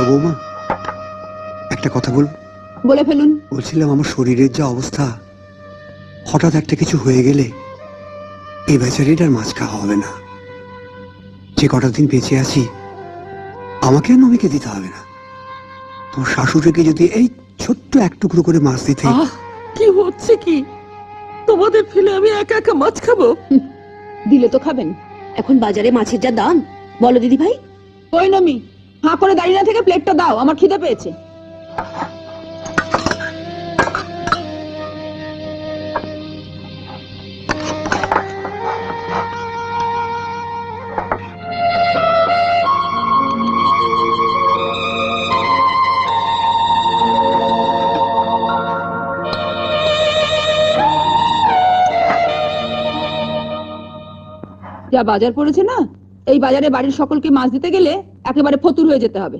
বৌমা, একটা কথা বলবো? বলে ফেলুন। বলছিলাম, আমার শরীরের যা অবস্থা, হঠাৎ একটা কিছু হয়ে গেলে এই বেচারিটার মাছ খাওয়া হবে না। যে কটা দিন বেঁচে আছি, আমাকে আর নমিকে দিতে হবে না। তোমার শাশুড়িকে যদি এই ছোট্ট এক টুকরো করে মাছ দিতে। কি হচ্ছে কি? তোমাদের ফেলে আমি একা একা মাছ খাবো? দিলে তো খাবেন। এখন বাজারে মাছের যা দাম, বলো দিদি ভাই। ওই নমি, হাঁ করে দাঁড়িয়ে না থেকে প্লেটটা দাও, আমার খিদে পেয়েছে। যা বাজার পড়েছে না, এই বাজারে বাড়ির সকলকে মাছ দিতে গেলে একেবারে ফতুর হয়ে যেতে হবে।